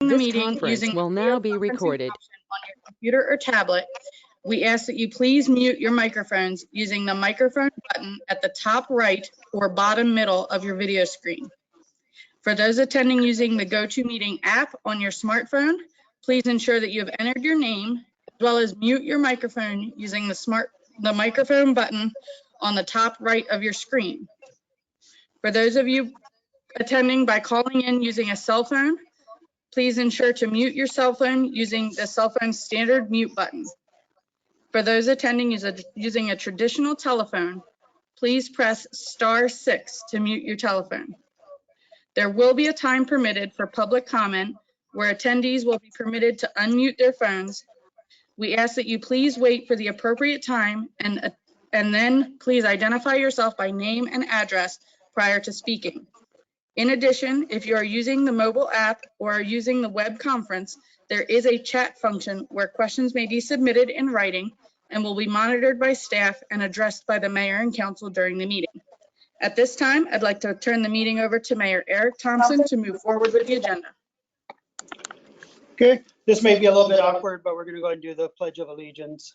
the This meeting conference using will the now video be conferencing recorded. option on your computer or tablet, we ask that you please mute your microphones using the microphone button at the top right or bottom middle of your video screen. For those attending using the GoToMeeting app on your smartphone, please ensure that you have entered your name as well as mute your microphone using the microphone button on the top right of your screen. For those of you attending by calling in using a cell phone, please ensure to mute your cell phone using the cell phone standard mute button. For those attending using a traditional telephone, please press *6 to mute your telephone. There will be a time permitted for public comment where attendees will be permitted to unmute their phones. We ask that you please wait for the appropriate time and then please identify yourself by name and address prior to speaking. In addition, if you are using the mobile app or are using the web conference, there is a chat function where questions may be submitted in writing and will be monitored by staff and addressed by the mayor and council during the meeting. At this time, I'd like to turn the meeting over to Mayor Eric Thompson to move forward with the agenda. Okay, this may be a little bit awkward, but we're going to go ahead and do the Pledge of Allegiance.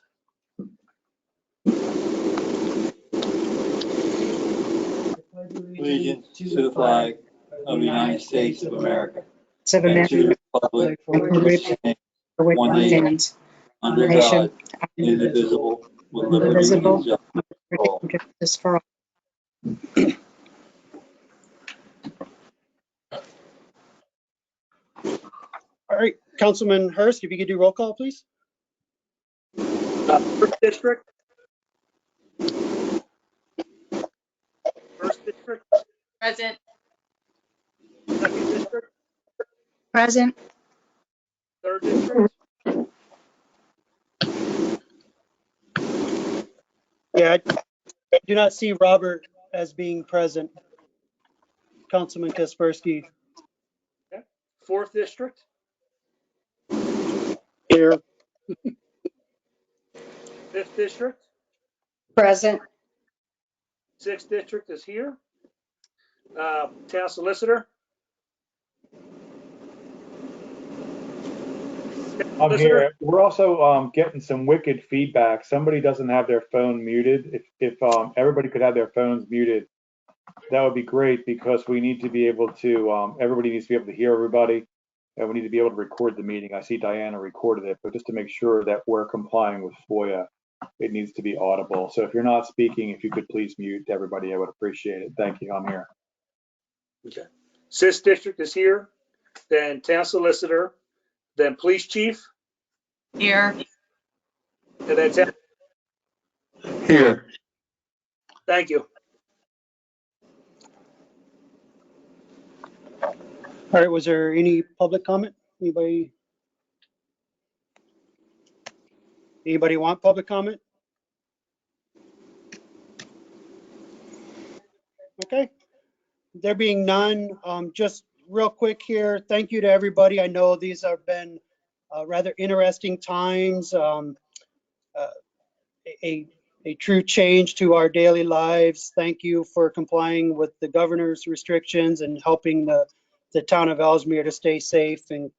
Allegiance to the flag of the United States of America, of and to the republic for which it stands, one nation, under God, indivisible, with liberty and justice for all. All right, Councilman Hurst, if you could do roll call, please. First district. First district. Present. Second district. Present. Third district. Yeah, I do not see Robert as being present. Councilman Kaspersky. Okay. Fourth district. Here. Fifth district. Present. Sixth district is here. Town solicitor. I'm here. We're also getting some wicked feedback. Somebody doesn't have their phone muted. If everybody could have their phones muted, that would be great, because we need to be able to, everybody needs to be able to hear everybody, and we need to be able to record the meeting. I see Diana recorded it, but just to make sure that we're complying with FOIA, it needs to be audible. So if you're not speaking, if you could please mute everybody, I would appreciate it. Thank you. I'm here. Okay. Sixth district is here. Then town solicitor. Then police chief. Here. And then town. Here. Thank you. All right, was there any public comment? Anybody want public comment? Okay, there being none, just real quick here, thank you to everybody. I know these have been rather interesting times, a true change to our daily lives. Thank you for complying with the governor's restrictions and helping the town of Elsmere to stay safe and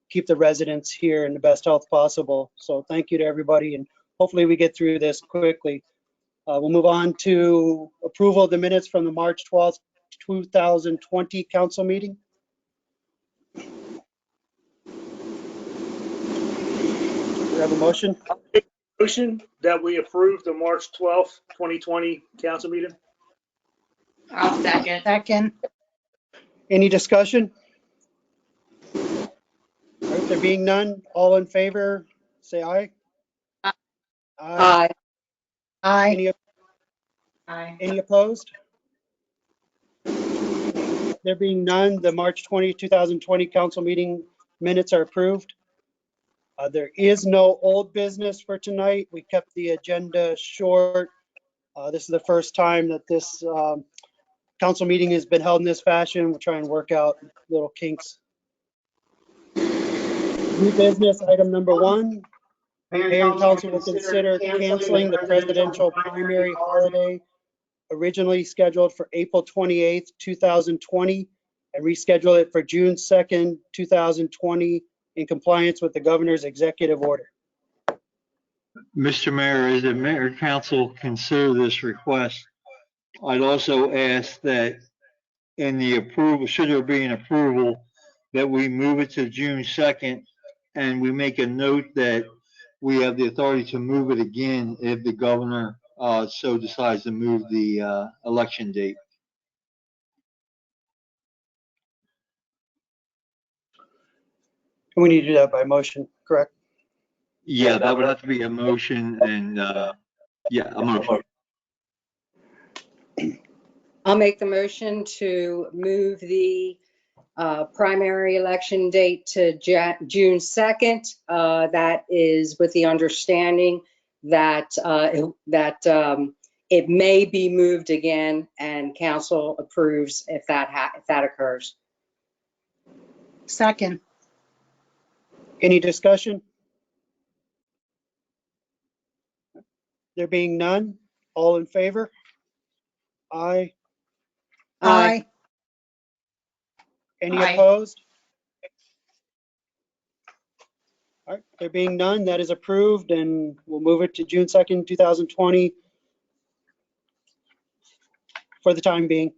keep the residents here in the best health possible. So thank you to everybody, and hopefully we get through this quickly. We'll move on to approval of the minutes from the March 12th, 2020 council meeting. Do we have a motion? Motion that we approve the March 12th, 2020 council meeting. I'll second. Second. Any discussion? All right, there being none, all in favor, say aye. Aye. Aye. Aye. Any opposed? There being none, the March 20, 2020 council meeting minutes are approved. There is no old business for tonight. We kept the agenda short. This is the first time that this council meeting has been held in this fashion. We'll try and work out little kinks. New business, item number 1. Mayor and council will consider canceling the presidential primary holiday originally scheduled for April 28th, 2020, and reschedule it for June 2nd, 2020 in compliance with the governor's executive order. Mr. Mayor, as the mayor council consider this request, I'd also ask that in the approval, should there be an approval, that we move it to June 2nd, and we make a note that we have the authority to move it again if the governor so decides to move the election date. And we need to do that by motion, correct? Yeah, that would have to be a motion and, yeah, a motion. I'll make the motion to move the primary election date to June 2nd. That is with the understanding that it may be moved again and council approves if that occurs. Second. Any discussion? There being none, all in favor? Aye. Aye. Any Aye. opposed? All right, there being none, that is approved, and we'll move it to June 2nd, 2020 for the time being.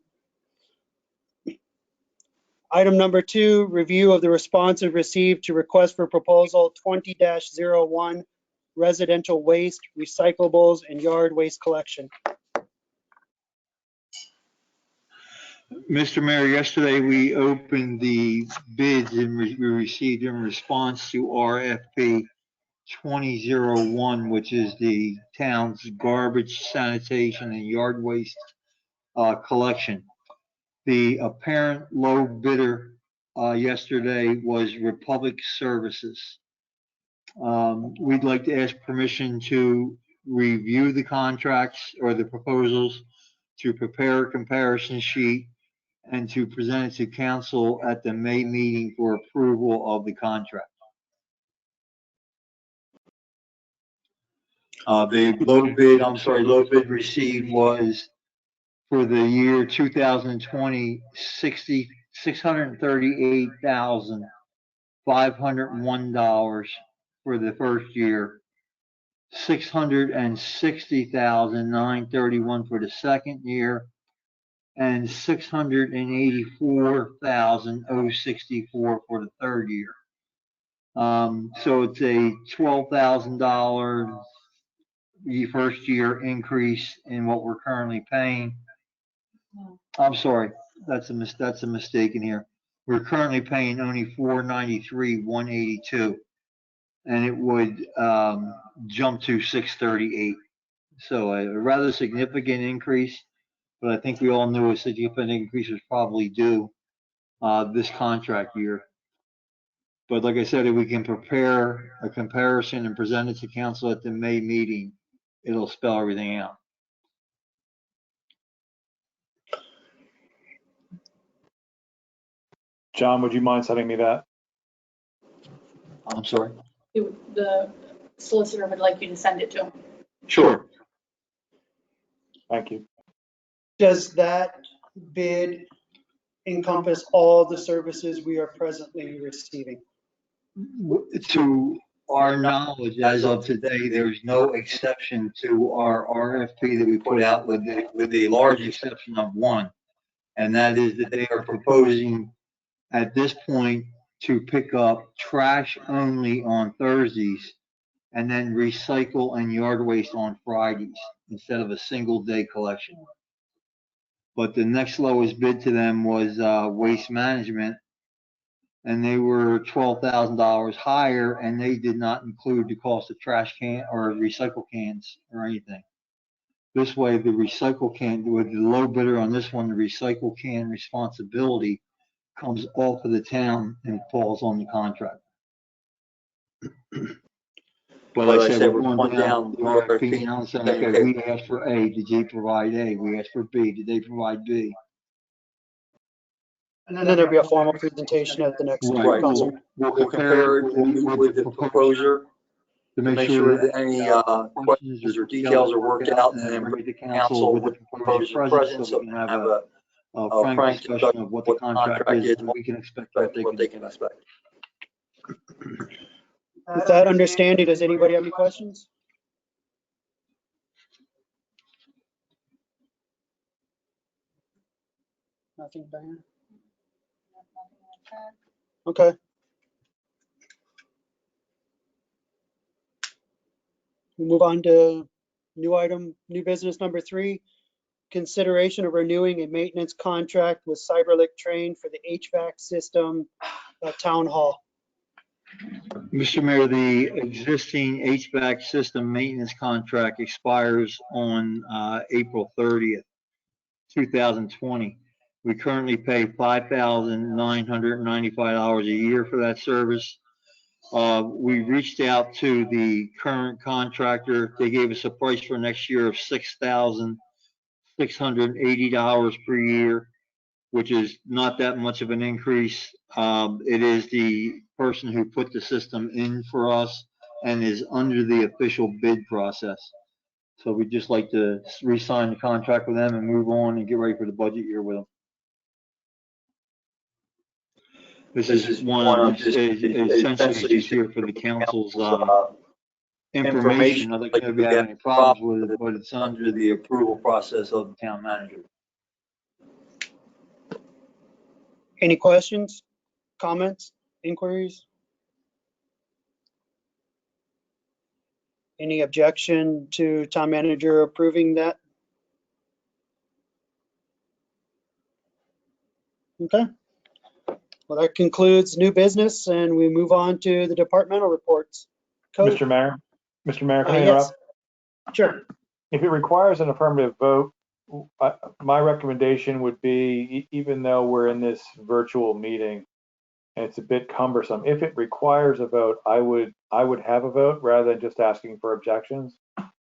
Item number 2, review of the responses received to request for proposal 20-01, residential waste, recyclables, and yard waste collection. Mr. Mayor, yesterday we opened the bids and we received in response to RFP 2001, which is the town's garbage, sanitation, and yard waste collection. The apparent low bidder yesterday was Republic Services. We'd like to ask permission to review the contracts or the proposals, to prepare a comparison sheet, and to present it to council at the May meeting for approval of the contract. The low bid received was for the year 2020, $638,501 for the first year, $660,931 for the second year, and $684,064 for the third year. So it's a $12,000 first year increase in what we're currently paying. I'm sorry, that's a mistake in here. We're currently paying only $493,182, and it would jump to $638. So a rather significant increase, but I think we all knew a significant increase was probably due this contract year. But like I said, if we can prepare a comparison and present it to council at the May meeting, it'll spell everything out. John, would you mind sending me that? I'm sorry. The solicitor would like you to send it to him. Sure. Thank you. Does that bid encompass all the services we are presently receiving? To our knowledge, as of today, there's no exception to our RFP that we put out with the large exception of one. And that is that they are proposing at this point to pick up trash only on Thursdays and then recycle and yard waste on Fridays instead of a single day collection. But the next lowest bid to them was Waste Management, and they were $12,000 higher, and they did not include the cost of trash can or recycle cans or anything. This way, the recycle can, with the low bidder on this one, the recycle can responsibility comes off of the town and falls on the contract. But like I said, we're going down the RFP now and saying, okay, we asked for A, did they provide A? We asked for B, did they provide B? And then there'll be a formal presentation at the next Right, council. we'll compare it with the proposer to make sure that any questions or details are worked out, and then bring the council with the proposer present so we can have a frank discussion of what the contract is and we can expect what they can expect. With that understanding, does anybody have any questions? Nothing, Diana? Okay. We'll move on to new business number 3, consideration of renewing a maintenance contract with Cyberlic Train for the HVAC system at Town Hall. Mr. Mayor, the existing HVAC system maintenance contract expires on April 30th, 2020. We currently pay $5,995 a year for that service. We reached out to the current contractor. They gave us a price for next year of $6,680 per year, which is not that much of an increase. It is the person who put the system in for us and is under the official bid process. So we'd just like to re-sign the contract with them and move on and get ready for the budget year with them. This is one essentially just here for the council's information. I'd like to know if you have any problems with it, but it's under the approval process of the town manager. Any questions, comments, inquiries? Any objection to town manager approving that? Okay. Well, that concludes new business, and we move on to the departmental reports. Code. Mr. Mayor, can I Yes. interrupt? Sure. If it requires an affirmative vote, my recommendation would be, even though we're in this virtual meeting and it's a bit cumbersome, if it requires a vote, I would have a vote rather than just asking for objections.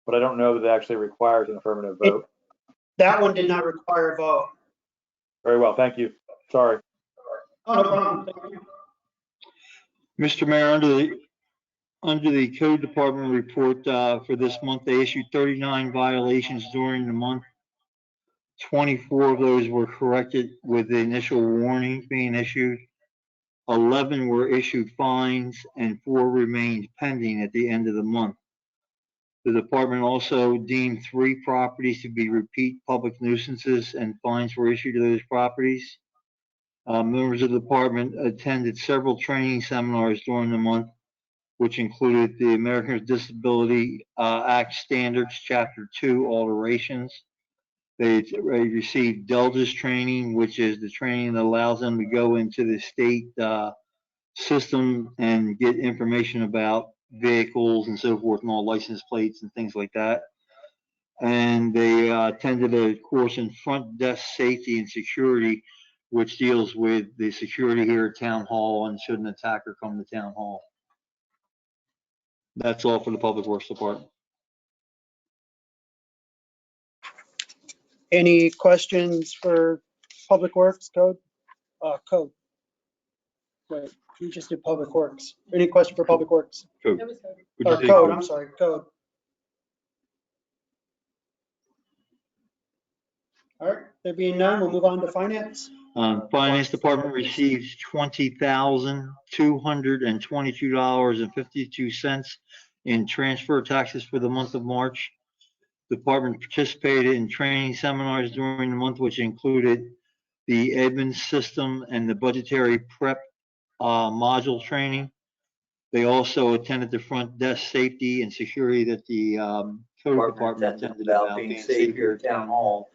But I don't know that it actually requires an affirmative vote. That one did not require a vote. Very well, thank you. Sorry. Oh, no problem. Thank you. Mr. Mayor, under the code department report for this month, they issued 39 violations during the month. 24 of those were corrected with the initial warning being issued. 11 were issued fines and 4 remained pending at the end of the month. The department also deemed 3 properties to be repeat public nuisances, and fines were issued to those properties. Members of the department attended several training seminars during the month, which included the Americans with Disability Act Standards, Chapter 2 alterations. They received DELGIS training, which is the training that allows them to go into the state system and get information about vehicles and so forth, and all license plates and things like that. And they attended a course in front desk safety and security, which deals with the security here at Town Hall and should an attacker come to Town Hall. That's all for the Public Works Department. Any questions for Public Works code? Code. Wait, you just did Public Works. Any question for Public Works? Code. That was code. Would you Or say code, I'm sorry, code. All right, there being none, we'll move on to finance. Finance Department receives $20,222.52 in transfer taxes for the month of March. The department participated in training seminars during the month, which included the Edmunds system and the budgetary prep module training. They also attended the front desk safety and security that the code department attended about being safe here at Town Hall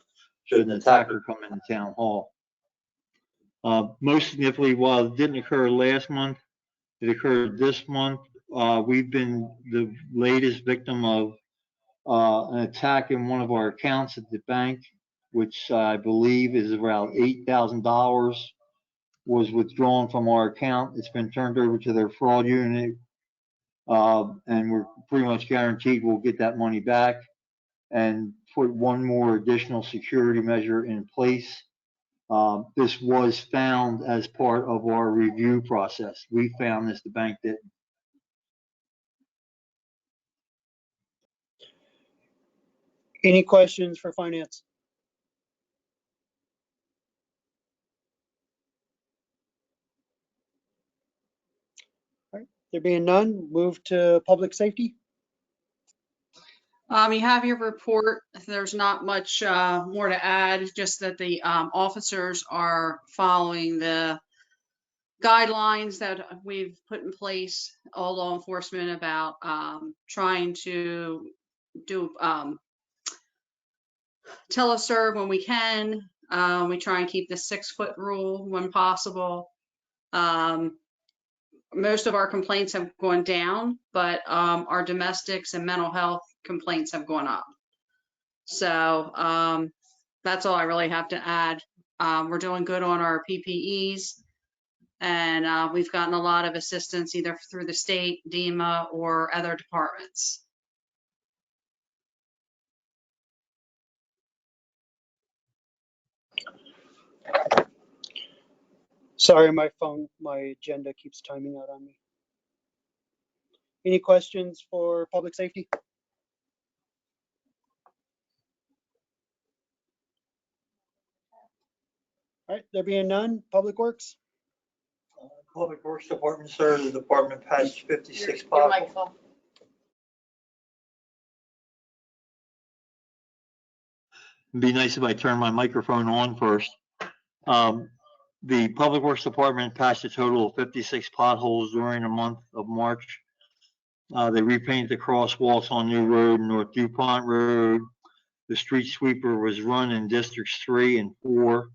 should an attacker come into Town Hall. Most significantly, while it didn't occur last month, it occurred this month. We've been the latest victim of an attack in one of our accounts at the bank, which I believe is around $8,000 was withdrawn from our account. It's been turned over to their fraud unit, and we're pretty much guaranteed we'll get that money back and put one more additional security measure in place. This was found as part of our review process. We found this, the bank didn't. Any questions for finance? All right, There being none, move to public safety. You have your report. There's not much more to add, just that the officers are following the guidelines that we've put in place, all law enforcement, about trying to do teleserve when we can. We try and keep the 6-foot rule when possible. Most of our complaints have gone down, but our domestics and mental health complaints have gone up. So that's all I really have to add. We're doing good on our PPEs, and we've gotten a lot of assistance either through the state, DEMA, or other departments. Sorry, my agenda keeps timing out on me. Any questions for public safety? All right, there being none, Public Works. Public Works Department, sir, the department passed 56 Your potholes. microphone. It'd be nice if I turned my microphone on first. The Public Works Department passed a total of 56 potholes during the month of March. They repainted the crosswalks on New Road, North DuPont Road. The street sweeper was run in Districts 3 and 4.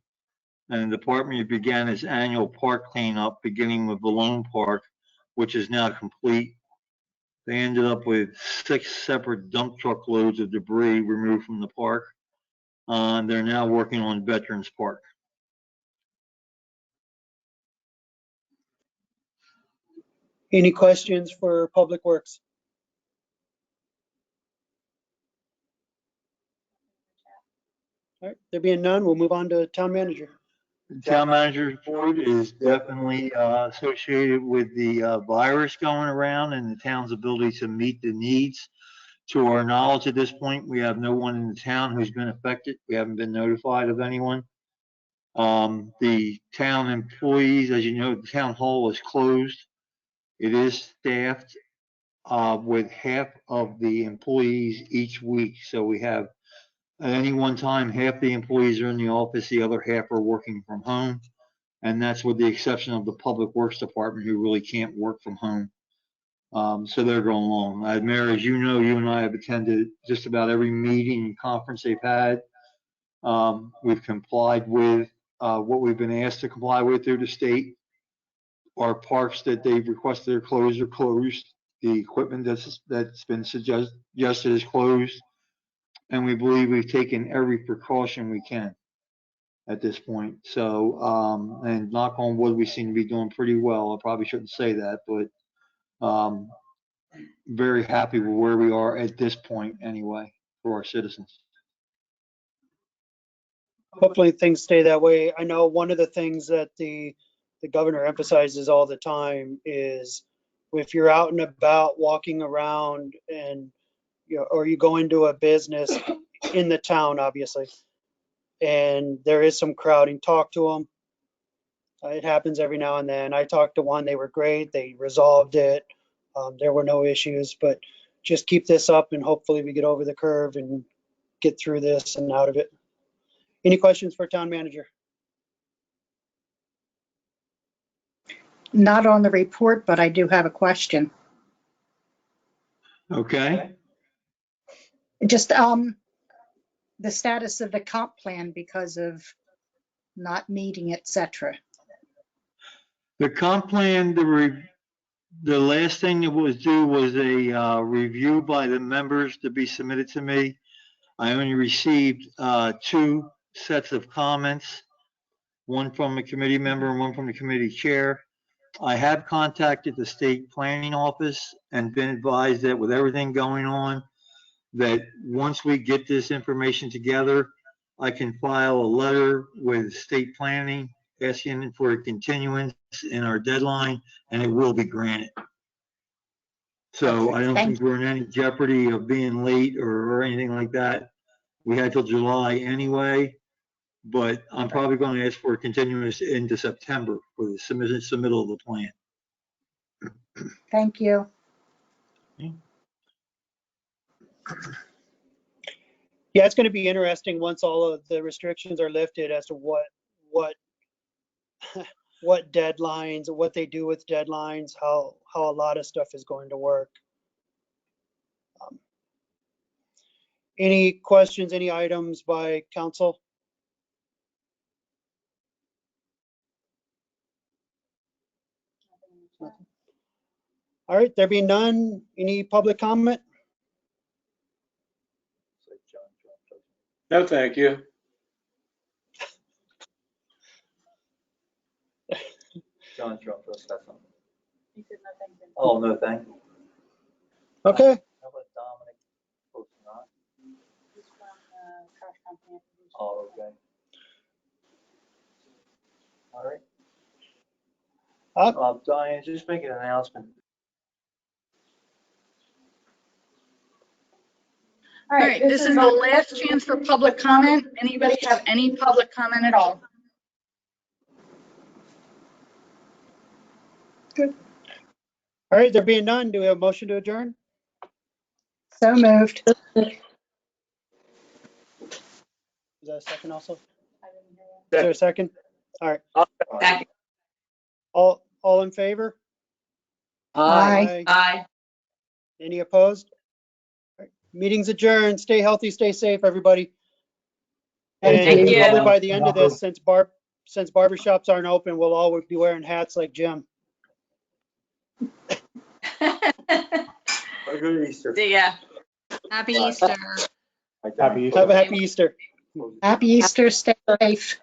And the department began its annual park cleanup, beginning with Malone Park, which is now complete. They ended up with 6 separate dump truck loads of debris removed from the park. They're now working on Veterans Park. Any questions for Public Works? All right, there being none, we'll move on to Town Manager. The Town Manager's Board is definitely associated with the virus going around and the town's ability to meet the needs. To our knowledge at this point, we have no one in the town who's been affected. We haven't been notified of anyone. The town employees, as you know, the town hall is closed. It is staffed with half of the employees each week. So we have, at any one time, half the employees are in the office, the other half are working from home. And that's with the exception of the Public Works Department, who really can't work from home. So they're going along. Mayor, as you know, you and I have attended just about every meeting and conference they've had. We've complied with what we've been asked to comply with through the state. Our parks that they've requested are closed are closed. The equipment that's been suggested is closed. And we believe we've taken every precaution we can at this point. So, and knock on wood, we seem to be doing pretty well. I probably shouldn't say that, but very happy with where we are at this point anyway for our citizens. Hopefully things stay that way. I know one of the things that the governor emphasizes all the time is if you're out and about walking around and, you know, or you go into a business in the town, obviously, and there is some crowding, talk to them. It happens every now and then. I talked to one, they were great. They resolved it. There were no issues, but just keep this up and hopefully we get over the curve and get through this and out of it. Any questions for Town Manager? Not on the report, but I do have a question. Okay. Just the status of the comp plan because of not meeting, et cetera. The comp plan, the last thing that was due was a review by the members to be submitted to me. I only received 2 sets of comments, one from a committee member and one from the committee chair. I have contacted the state planning office and been advised that with everything going on, that once we get this information together, I can file a letter with state planning asking for a continuance in our deadline, and it will be granted. So I don't think we're in any jeopardy of being late or anything like that. We had till July anyway, but I'm probably going to ask for a continuance into September for the submittal of the plan. Thank you. Yeah, it's going to be interesting once all of the restrictions are lifted as to what what deadlines, what they do with deadlines, how a lot of stuff is going to work. Any questions, any items by council? All right, there being none, any public comment? No, thank you. John Trump does have something. Oh, no, thank you. Okay, How about Dominic? Oh, not? Oh, okay. All right. Diane, just make an announcement. All right, this is the last chance for public comment. Anybody have any public comment at all? all right, there being none, do we have a motion to adjourn? So moved. Is that a second also? Is there a second? All right, Second. all in favor? Aye. Aye. Any opposed? All right, meeting's adjourned. Stay healthy, stay safe, everybody. And Thank you. probably by the end of this, since barbershops aren't open, we'll all be wearing hats like Jim. Have a good Easter. See ya. Happy Easter. Happy Easter. Have a happy Easter. Happy Easter. Stay safe.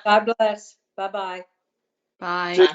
God bless. Bye-bye. Bye.